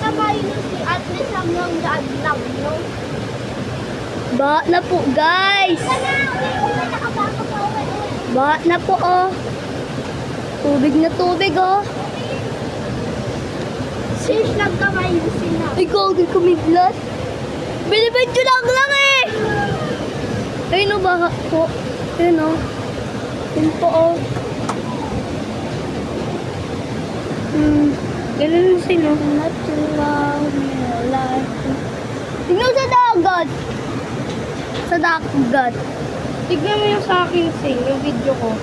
kamay si at least hanggang daan lang, no? Ba na po, guys. Ba na po, oh. Tubig na tubig, oh. Sis lang kamay sila. Ikaw, di kumidlat. Binibidyo lang eh. Ayun, oh, baka po. Ayun, oh. Ayun po, oh. Ganun sino. Not to love me alive. Tingnan sa dagat. Sa dagat. Tignan mo yung sa akin, Sing, yung video ko.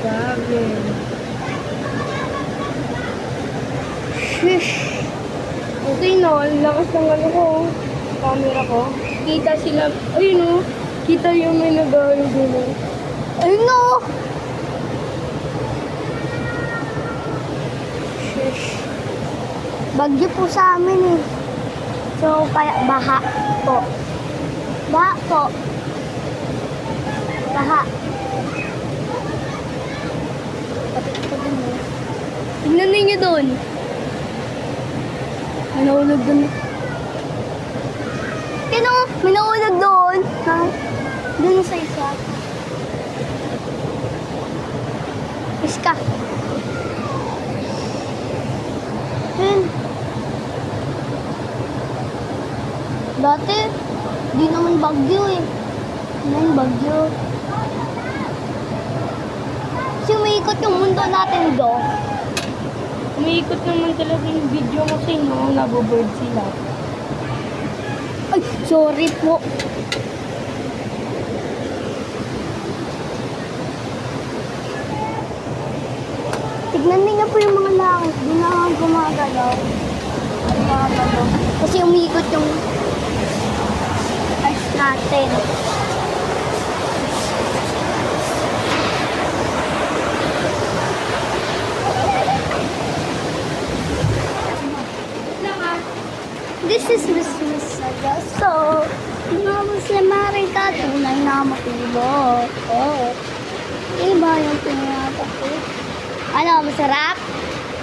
Grabe. Shish. Okay no, ang lakas ng ano ko, camera ko. Kita sila, ayun o, kita yung may nag-aaral dito. Ayun na, oh. Bagyo po sa amin eh. So, kaya baha po. Baha po. Baha. Tingnan ninyo doon. May nahulog doon. May nahulog doon. Ha? Doon sa isa. Iska. Yun. Dati, di naman bagyo eh. Ngayon bagyo. Kasi umiikot yung mundo natin do. Umiikot naman talaga yung video kasi no, nabobird sila. Ay, sorry po. Tignan niyo po yung mga langit. Di na gumagalaw. Gumagalaw. Kasi umiikot yung earth natin. This is Miss Saga. So, naman si Marika, tunay na matulog. Oh. Iba yung pinata ko. Ano, masarap?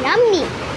Yummy!